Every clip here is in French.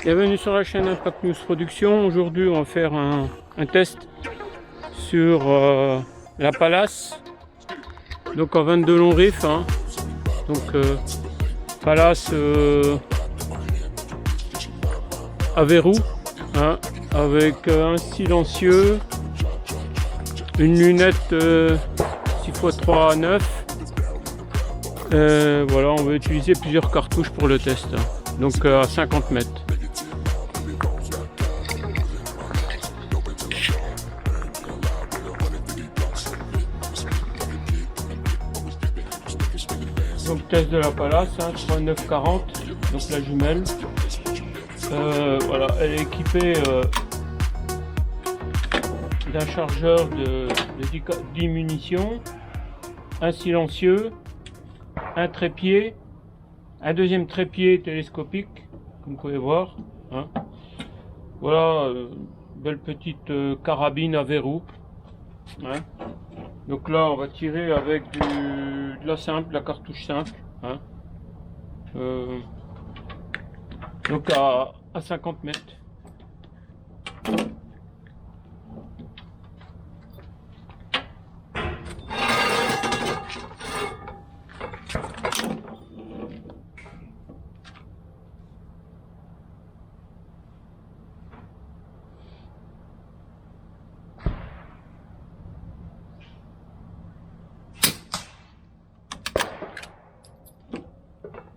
Bienvenue sur la chaîne Impact News Production. Aujourd'hui, on va faire un test sur la Palace. Donc en 22 long riff. Hein. Donc Palace à verrou, hein, avec un silencieux, une lunette 6x3 à 9. Voilà, on va utiliser plusieurs cartouches pour le test. Hein. Donc à 50 mètres. Donc test de la Palace, hein, 3940, donc la jumelle. Voilà, elle est équipée d'un chargeur de 10 munitions, un silencieux, un trépied, un deuxième trépied télescopique, comme vous pouvez voir. Hein. Voilà, belle petite carabine à verrou. Hein. Donc là, on va tirer avec de la simple, la cartouche simple. Hein. Donc à 50 mètres.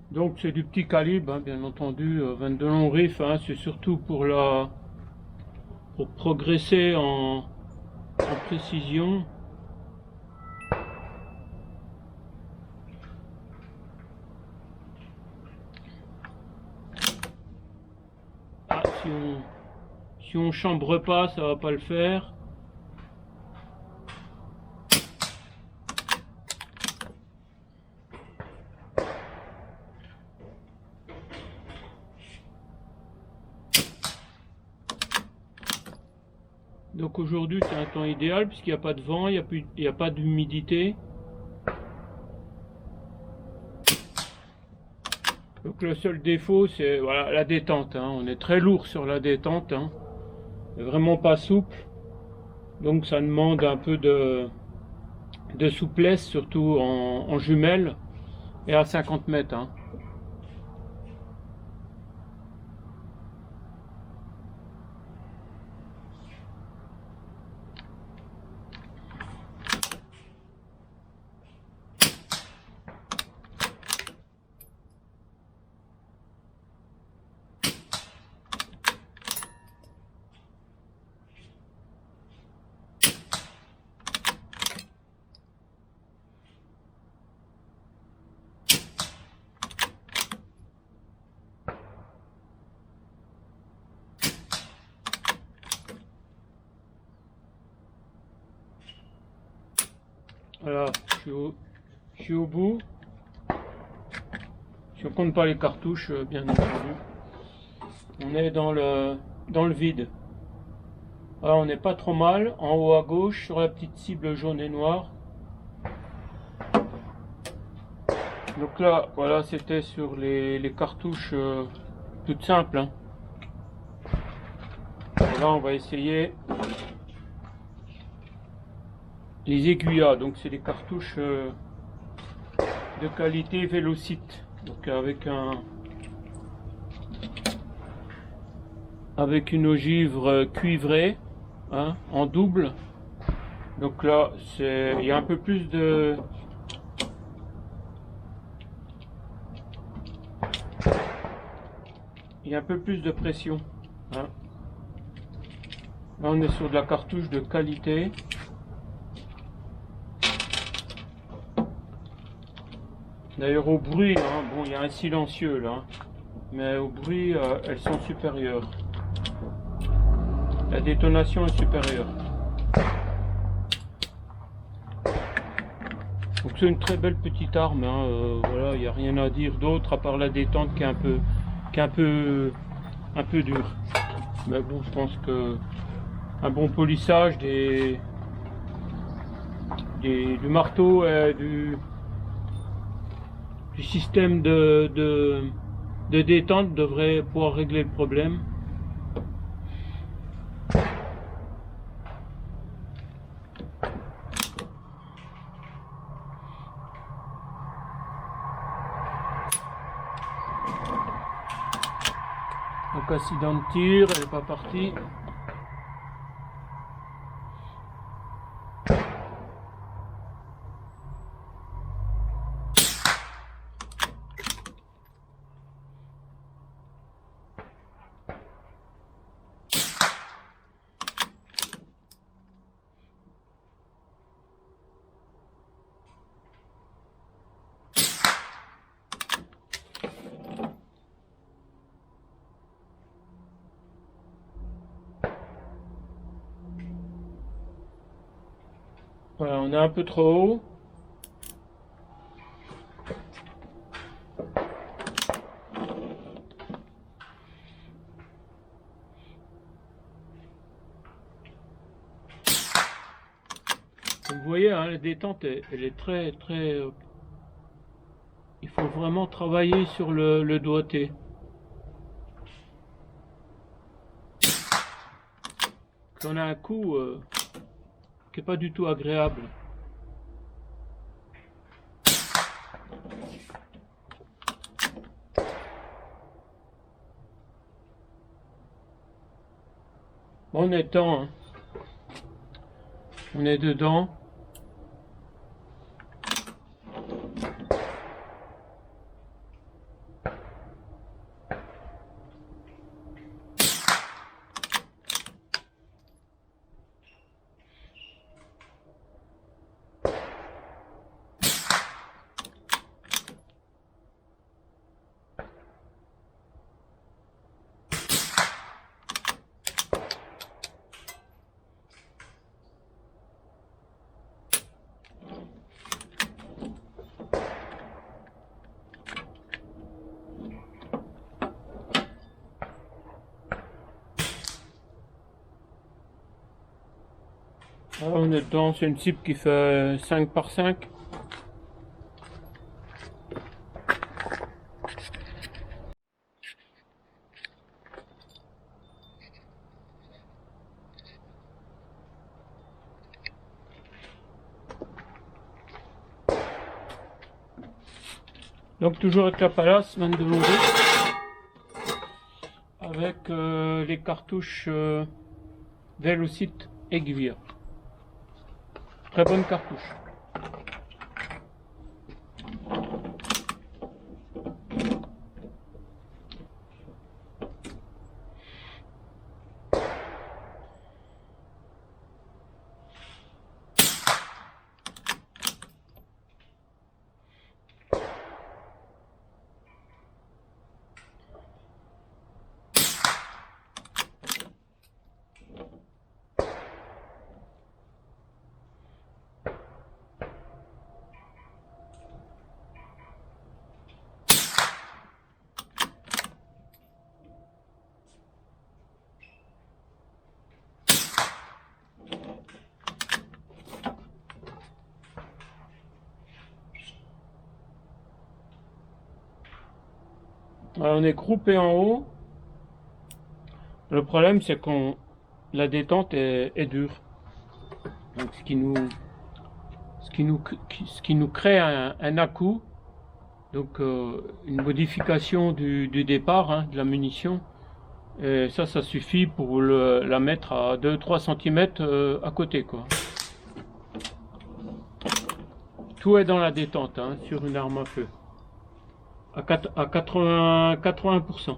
Donc c'est du petit calibre, hein, bien entendu, 22 long riff, hein, c'est surtout pour progresser en précision. Ah, si on chambre pas, ça va pas le faire. Donc aujourd'hui c'est un temps idéal puisqu'il n'y a pas de vent, il n'y a pas d'humidité. Donc le seul défaut c'est voilà, la détente. Hein. On est très lourd sur la détente. Hein. Vraiment pas souple. Donc ça demande un peu de souplesse, surtout en jumelle et à 50 mètres. Hein. Voilà, je suis au bout. Si on compte pas les cartouches, bien entendu. On est dans le vide. Alors, on n'est pas trop mal. En haut à gauche, sur la petite cible jaune et noire. Donc là, voilà, c'était sur les cartouches toutes simples. Hein. Et là, on va essayer les aiguillas. Donc, c'est des cartouches de qualité Vélocite. Donc, avec une ogive cuivrée, hein, en double. Donc là, il y a un peu plus de pression. Hein. Là, on est sur de la cartouche de qualité. D'ailleurs, au bruit, hein, bon, il y a un silencieux là, mais au bruit, elles sont supérieures. La détonation est supérieure. Donc c'est une très belle petite arme. Hein, voilà, il n'y a rien à dire d'autre à part la détente qui est un peu dure. Mais bon, je pense que un bon polissage du marteau et du système de de détente devrait pouvoir régler le problème. Donc accident de tir, elle n'est pas partie. Voilà, on est un peu trop haut. Comme vous voyez, hein, la détente, elle est très très... il faut vraiment travailler sur le doigté. On a un coup qui n'est pas du tout agréable. On est temps, hein. On est dedans. Ah, on est dedans, c'est une cible qui fait 5 par 5. Donc toujours avec la Pallas, 22 longues, avec les cartouches Velocite Aiguille. Très bonne cartouche. Alors, on est groupé en haut. Le problème, c'est qu'on la détente est dure. Donc, ce qui nous crée un à-coup. Donc, une modification du départ, hein, de la munition. Et ça suffit pour la mettre à 2-3 cm à côté, quoi. Tout est dans la détente, hein, sur une arme à feu. À 80%.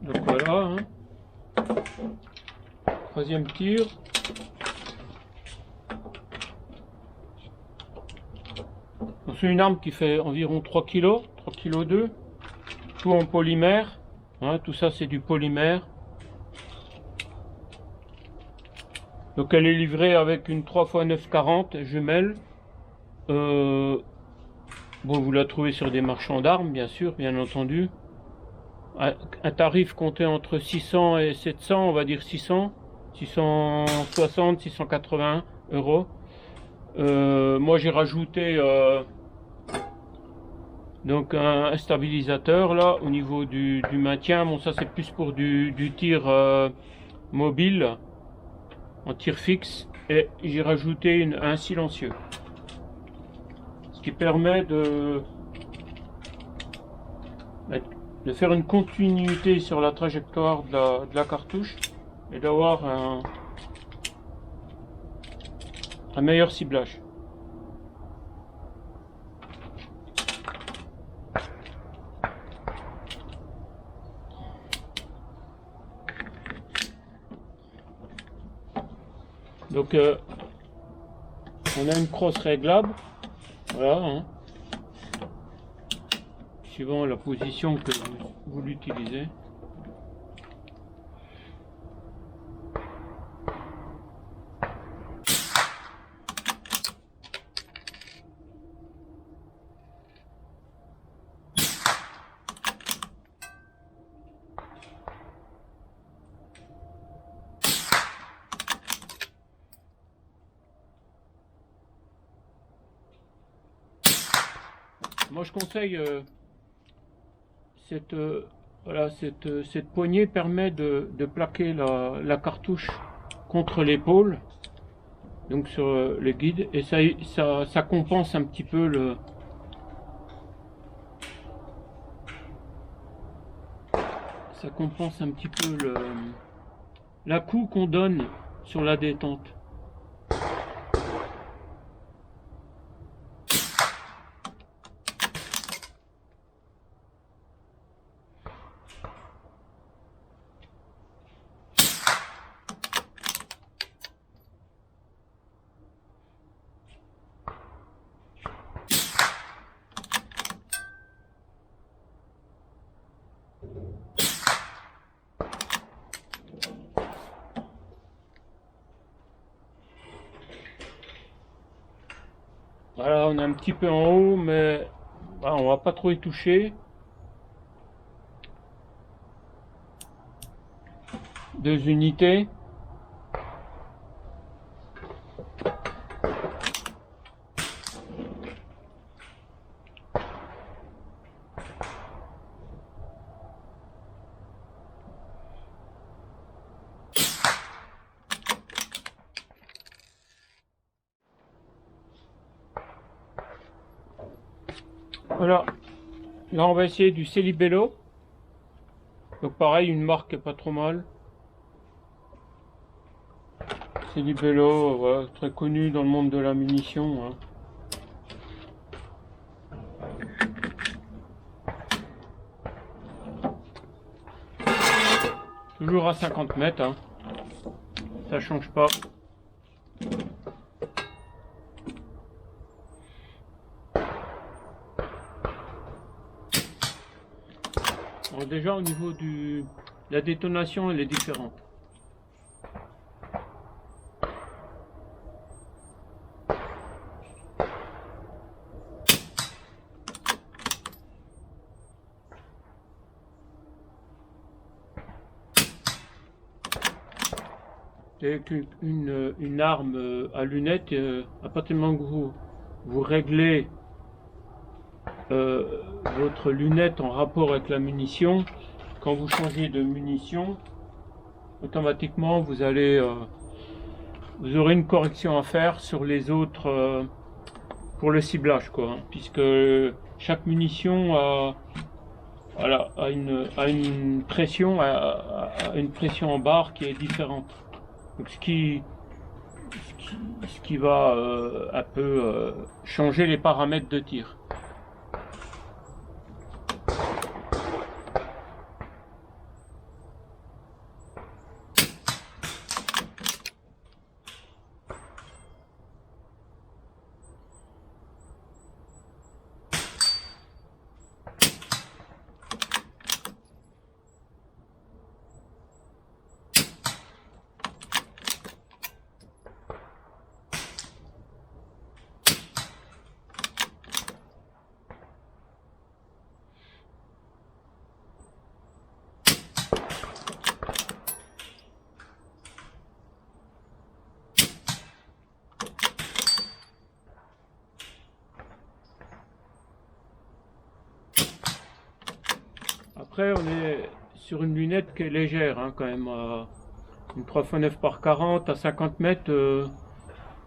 Donc voilà, hein. Troisième tir. C'est une arme qui fait environ 3 kg, 3 kg 2, tout en polymère, hein, tout ça c'est du polymère. Donc elle est livrée avec une 3x9,40 jumelle. Bon, vous la trouvez sur des marchands d'armes, bien sûr, bien entendu. Un tarif compté entre 600 et 700, on va dire 600, 660, 680 euros. Moi j'ai rajouté donc un stabilisateur là au niveau du maintien. Bon, ça c'est plus pour du tir mobile, en tir fixe, et j'ai rajouté un silencieux, ce qui permet de faire une continuité sur la trajectoire de la cartouche et d'avoir un meilleur ciblage. Donc on a une crosse réglable, voilà, hein, suivant la position que vous l'utilisez. Moi je conseille cette poignée permet de plaquer la cartouche contre l'épaule, donc sur le guide, et ça compense un petit peu la coup qu'on donne sur la détente. Voilà, on est un petit peu en haut, mais voilà, on va pas trop y toucher. 2 unités. Voilà, là on va essayer du Celibello. Donc pareil, une marque pas trop mal. Celibello, voilà, très connu dans le monde de la munition, hein. Toujours à 50 mètres, hein. Ça change pas. Alors déjà au niveau de la détonation, elle est différente. C'est une arme à lunettes, à partir du moment que vous réglez votre lunette en rapport avec la munition, quand vous changez de munition, automatiquement vous aurez une correction à faire sur les autres pour le ciblage, quoi, hein, puisque chaque munition a une pression en barre qui est différente. Donc ce qui va un peu changer les paramètres de tir. après on est sur une lunette qui est légère hein, quand même, une 3x9 par 40 à 50 mètres,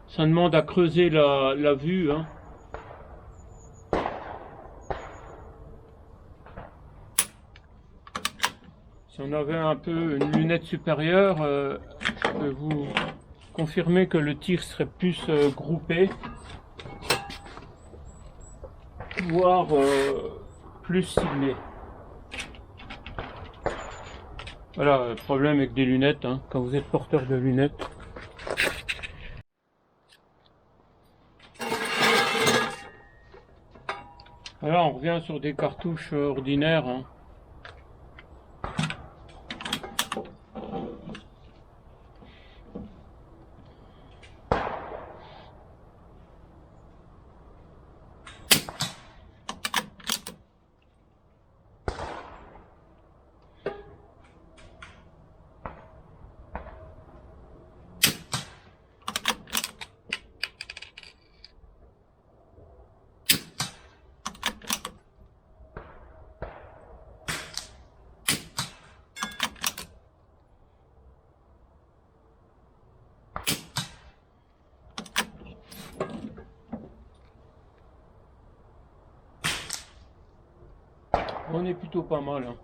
ça demande à creuser la vue hein. Si on avait un peu une lunette supérieure, je peux vous confirmer que le tir serait plus groupé, voire plus ciblé. Voilà, le problème avec des lunettes, hein, quand vous êtes porteur de lunettes. Alors on revient sur des cartouches ordinaires. Hein. On est plutôt pas mal. Hein.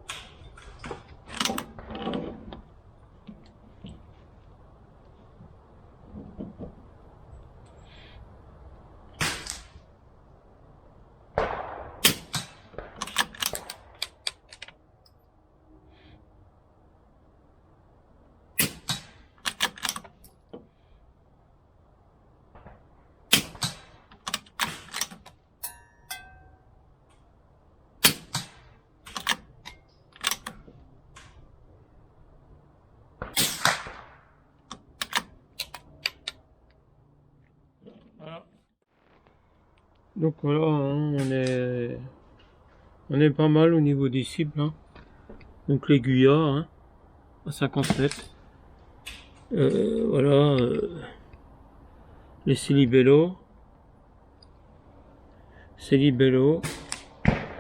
Voilà. Donc voilà, hein, on est pas mal au niveau des cibles. Hein. Donc l'aiguilla hein, à 50 mètres. Voilà, les Célibello,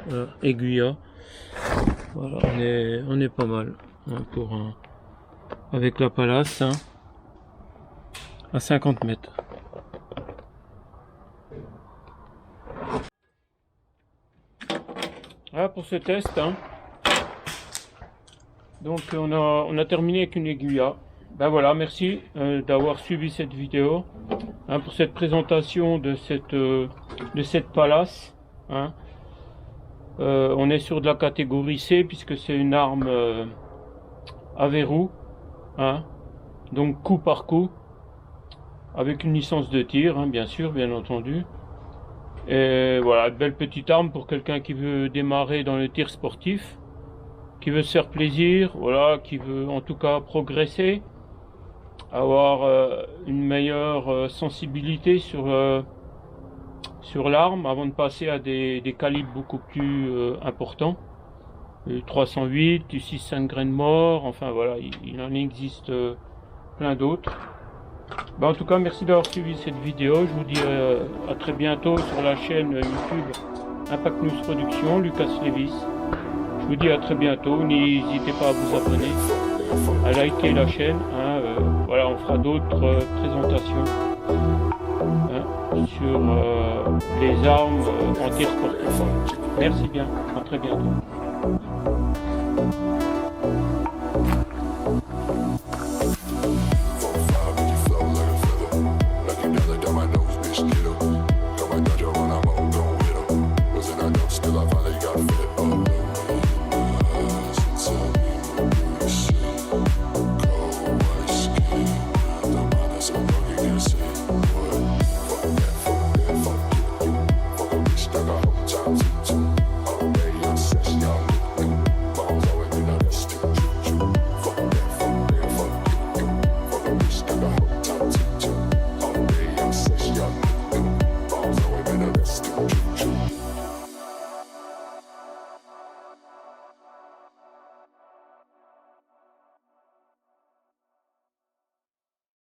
voilà, aiguilla. Voilà, on est pas mal hein, pour avec la Pallas hein, à 50 mètres. Voilà pour ce test. Hein. Donc on a terminé avec une aiguilla. Ben voilà, merci d'avoir suivi cette vidéo hein, pour cette présentation de cette Pallas. Hein. On est sur de la catégorie C puisque c'est une arme à verrou, hein, donc coup par coup, avec une licence de tir, hein, bien sûr, bien entendu. Et voilà, belle petite arme pour quelqu'un qui veut démarrer dans le tir sportif, qui veut se faire plaisir, voilà, qui veut en tout cas progresser, avoir une meilleure sensibilité sur l'arme avant de passer à des calibres beaucoup plus importants. Du 308, du 6,5 grains de mort, enfin voilà, il en existe plein d'autres. Ben, en tout cas, merci d'avoir suivi cette vidéo. Je vous dis à très bientôt sur la chaîne YouTube Impact News Production, Lucas Levis. Je vous dis à très bientôt. N'hésitez pas à vous abonner, à liker la chaîne. Hein, voilà, on fera d'autres présentations hein, sur les armes en tir sportif. Merci bien, à très bientôt.